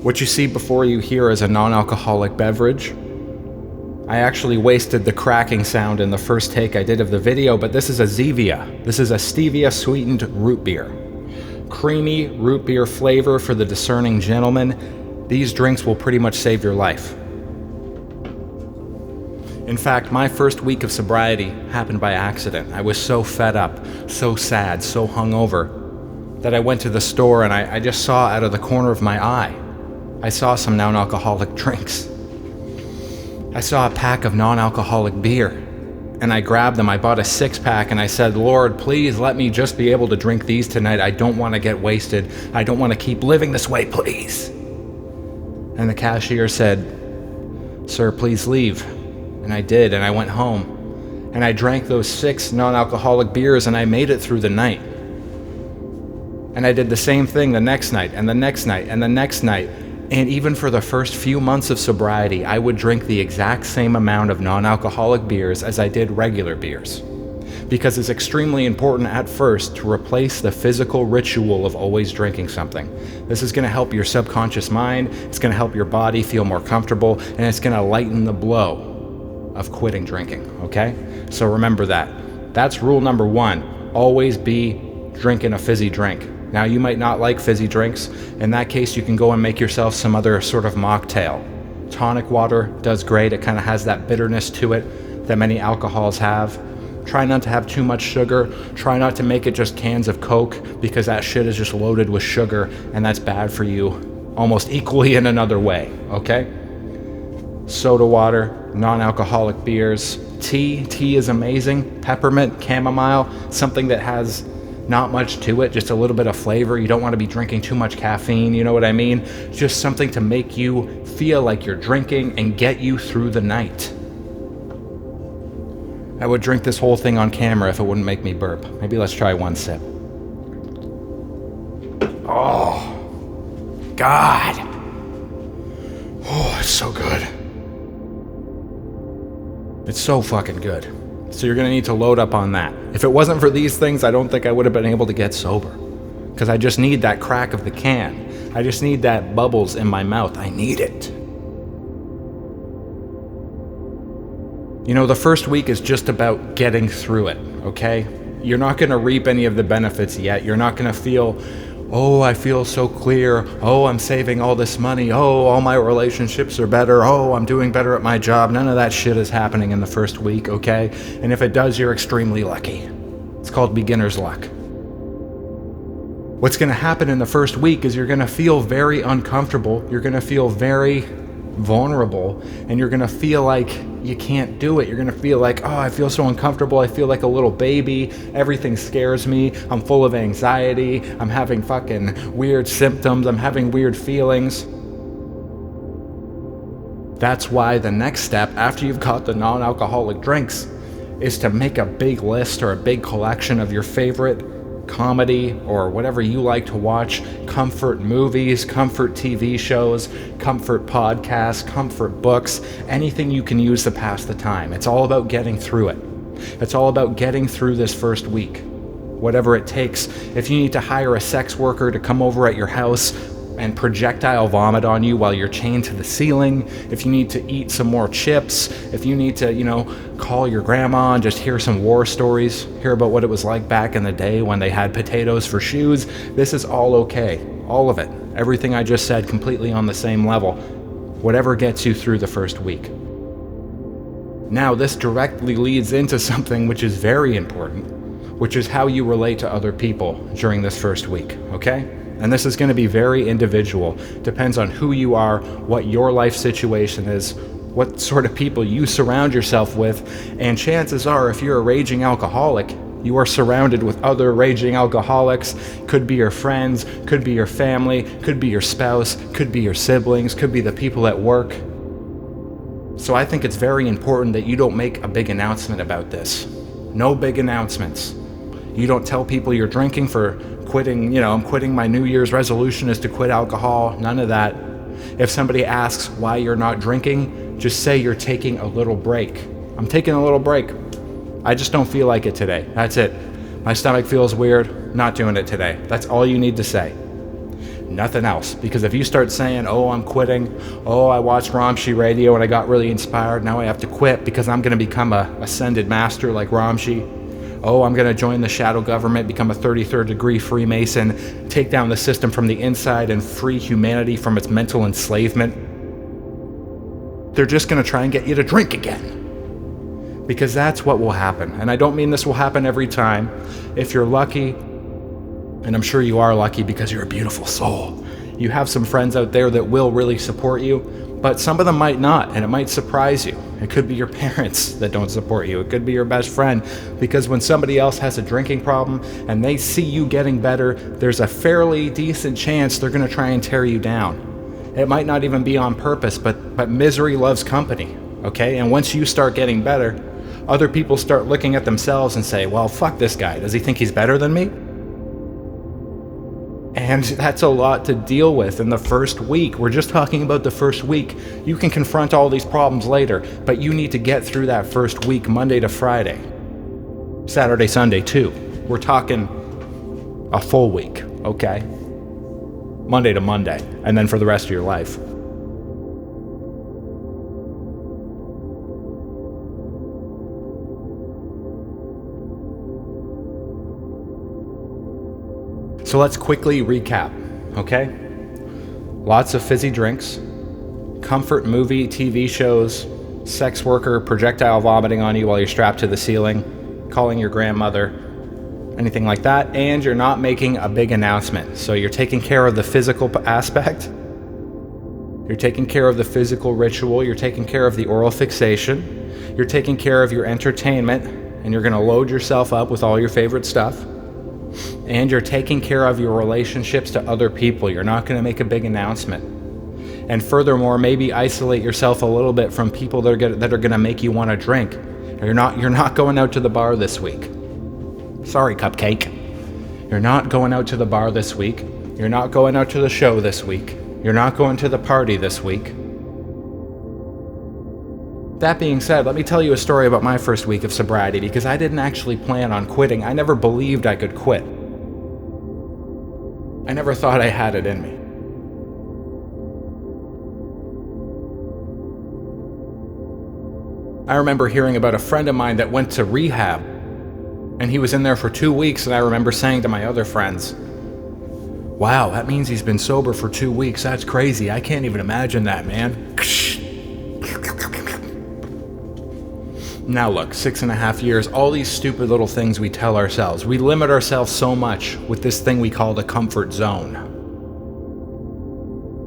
What you see before you here is a non-alcoholic beverage. I actually wasted the cracking sound in the first take I did of the video, but this is a Zevia. This is a stevia sweetened root beer. Creamy root beer flavor for the discerning gentleman. These drinks will pretty much save your life. In fact, my first week of sobriety happened by accident. I was so fed up, so sad, so hungover that I went to the store and I just saw out of the corner of my eye, I saw some non-alcoholic drinks. I saw a pack of non-alcoholic beer, and I grabbed them. I bought a 6-pack, and I said, Lord, please let me just be able to drink these tonight. I don't want to get wasted. I don't want to keep living this way, please. And the cashier said, sir, please leave. And I did, and I went home, and I drank those 6 non-alcoholic beers, and I made it through the night. And I did the same thing the next night, and the next night, and the next night. And even for the first few months of sobriety, I would drink the exact same amount of non-alcoholic beers as I did regular beers. Because it's extremely important at first to replace the physical ritual of always drinking something. This is going to help your subconscious mind, it's going to help your body feel more comfortable, and it's going to lighten the blow of quitting drinking, okay? So remember that. That's rule number 1. Always be drinking a fizzy drink. Now, you might not like fizzy drinks. In that case, you can go and make yourself some other sort of mocktail. Tonic water does great. It kind of has that bitterness to it that many alcohols have. Try not to have too much sugar. Try not to make it just cans of Coke, because that shit is just loaded with sugar, and that's bad for you almost equally in another way, okay? Soda water, non-alcoholic beers, tea. Tea is amazing. Peppermint, chamomile, something that has not much to it, just a little bit of flavor. You don't want to be drinking too much caffeine, you know what I mean? Just something to make you feel like you're drinking and get you through the night. I would drink this whole thing on camera if it wouldn't make me burp. Maybe let's try one sip. Oh, God. Oh, it's so good. It's so fucking good. So you're going to need to load up on that. If it wasn't for these things, I don't think I would have been able to get sober. Because I just need that crack of the can. I just need that bubbles in my mouth. I need it. You know, the first week is just about getting through it, okay? You're not going to reap any of the benefits yet. You're not going to feel, oh, I feel so clear. Oh, I'm saving all this money. Oh, all my relationships are better. Oh, I'm doing better at my job. None of that shit is happening in the first week, okay? And if it does, you're extremely lucky. It's called beginner's luck. What's going to happen in the first week is you're going to feel very uncomfortable. You're going to feel very vulnerable, and you're going to feel like you can't do it. You're going to feel like, oh, I feel so uncomfortable. I feel like a little baby. Everything scares me. I'm full of anxiety. I'm having fucking weird symptoms. I'm having weird feelings. That's why the next step after you've got the non-alcoholic drinks is to make a big list or a big collection of your favorite comedy or whatever you like to watch, comfort movies, comfort TV shows, comfort podcasts, comfort books, anything you can use to pass the time. It's all about getting through it. It's all about getting through this first week, whatever it takes. If you need to hire a sex worker to come over at your house and projectile vomit on you while you're chained to the ceiling, if you need to eat some more chips, if you need to, call your grandma and just hear some war stories, hear about what it was like back in the day when they had potatoes for shoes, this is all okay. All of it. Everything I just said, completely on the same level. Whatever gets you through the first week. Now, this directly leads into something which is very important, which is how you relate to other people during this first week, okay? And this is going to be very individual. Depends on who you are, what your life situation is, what sort of people you surround yourself with. And chances are, if you're a raging alcoholic, you are surrounded with other raging alcoholics. Could be your friends, could be your family, could be your spouse, could be your siblings, could be the people at work. So I think it's very important that you don't make a big announcement about this. No big announcements. You don't tell people you're drinking for quitting, I'm quitting, my New Year's resolution is to quit alcohol, none of that. If somebody asks why you're not drinking, just say you're taking a little break. I'm taking a little break. I just don't feel like it today. That's it. My stomach feels weird, not doing it today. That's all you need to say. Nothing else. Because if you start saying, oh, I'm quitting, oh, I watched romshii radio and I got really inspired, now I have to quit because I'm going to become a ascended master like romshii. Oh, I'm going to join the shadow government, become a 33rd degree Freemason, take down the system from the inside and free humanity from its mental enslavement. They're just going to try and get you to drink again. Because that's what will happen. And I don't mean this will happen every time. If you're lucky, and I'm sure you are lucky because you're a beautiful soul, you have some friends out there that will really support you, but some of them might not, and it might surprise you. It could be your parents that don't support you. It could be your best friend, because when somebody else has a drinking problem and they see you getting better, there's a fairly decent chance they're going to try and tear you down. It might not even be on purpose, but misery loves company, okay? And once you start getting better, other people start looking at themselves and say, well, fuck this guy. Does he think he's better than me? And that's a lot to deal with in the first week. We're just talking about the first week. You can confront all these problems later, but you need to get through that first week, Monday to Friday. Saturday, Sunday, too. We're talking a full week, okay? Monday to Monday, and then for the rest of your life. So let's quickly recap, okay? Lots of fizzy drinks, comfort movie, TV shows, sex worker projectile vomiting on you while you're strapped to the ceiling, calling your grandmother, anything like that, and you're not making a big announcement. So you're taking care of the physical aspect, you're taking care of the physical ritual, you're taking care of the oral fixation, you're taking care of your entertainment, and you're gonna load yourself up with all your favorite stuff. And you're taking care of your relationships to other people. You're not going to make a big announcement. And furthermore, maybe isolate yourself a little bit from people that are going to make you want to drink. You're not going out to the bar this week. Sorry, Cupcake. You're not going out to the bar this week. You're not going out to the show this week. You're not going to the party this week. That being said, let me tell you a story about my first week of sobriety, because I didn't actually plan on quitting. I never believed I could quit. I never thought I had it in me. I remember hearing about a friend of mine that went to rehab, and he was in there for 2 weeks, and I remember saying to my other friends, wow, that means he's been sober for 2 weeks. That's crazy. I can't even imagine that, man. Now look, 6.5 years, all these stupid little things we tell ourselves. We limit ourselves so much with this thing we call the comfort zone.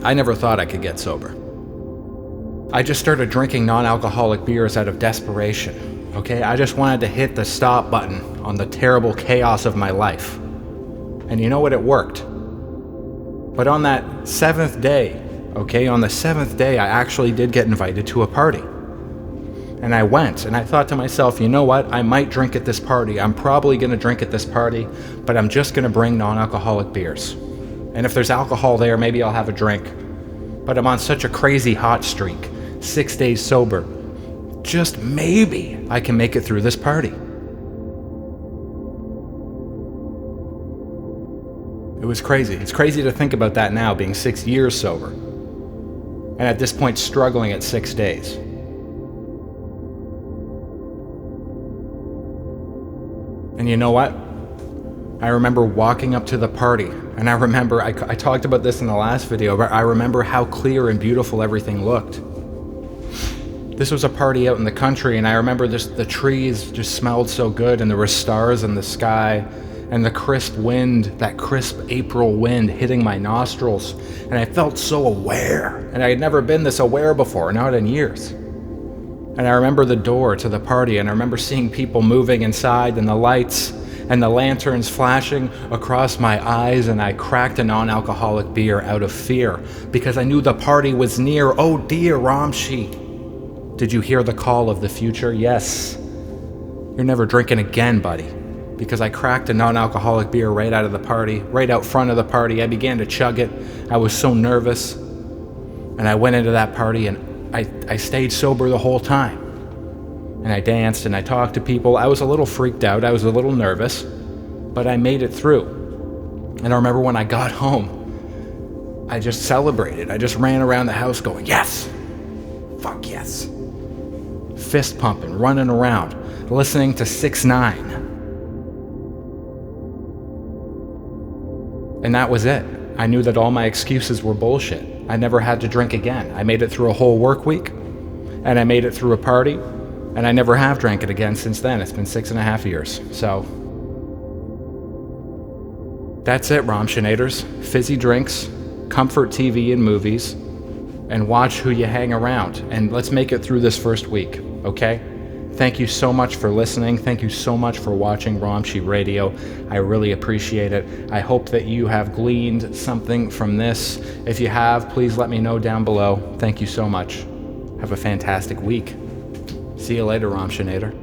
I never thought I could get sober. I just started drinking non-alcoholic beers out of desperation, okay? I just wanted to hit the stop button on the terrible chaos of my life. And you know what? It worked. But on that 7th day, okay, on the 7th day, I actually did get invited to a party. And I went, and I thought to myself, you know what? I might drink at this party. I'm probably going to drink at this party, but I'm just going to bring non-alcoholic beers. And if there's alcohol there, maybe I'll have a drink. But I'm on such a crazy hot streak, 6 days sober. Just maybe I can make it through this party. It was crazy. It's crazy to think about that now, being 6 years sober. And at this point, struggling at 6 days. And you know what? I remember walking up to the party, and I remember, I talked about this in the last video, but I remember how clear and beautiful everything looked. This was a party out in the country, and I remember the trees just smelled so good, and there were stars in the sky, and the crisp wind, that crisp April wind hitting my nostrils, and I felt so aware, and I had never been this aware before, not in years. And I remember the door to the party, and I remember seeing people moving inside, and the lights and the lanterns flashing across my eyes, and I cracked a non-alcoholic beer out of fear because I knew the party was near. Oh dear, romshii. Did you hear the call of the future? Yes. You're never drinking again, buddy. Because I cracked a non-alcoholic beer right out of the party, right out front of the party. I began to chug it. I was so nervous. And I went into that party, and I stayed sober the whole time. And I danced and I talked to people. I was a little freaked out. I was a little nervous, but I made it through. And I remember when I got home, I just celebrated. I just ran around the house going, yes! Fuck yes. Fist pumping, running around, listening to 6ix9ine. And that was it. I knew that all my excuses were bullshit. I never had to drink again. I made it through a whole work week, and I made it through a party, and I never have drank it again since then. It's been 6.5 years. So that's it, Romshinators. Fizzy drinks, comfort TV and movies, and watch who you hang around. And let's make it through this first week, okay? Thank you so much for listening. Thank you so much for watching Romshii Radio. I really appreciate it. I hope that you have gleaned something from this. If you have, please let me know down below. Thank you so much. Have a fantastic week. See you later, Romshinator.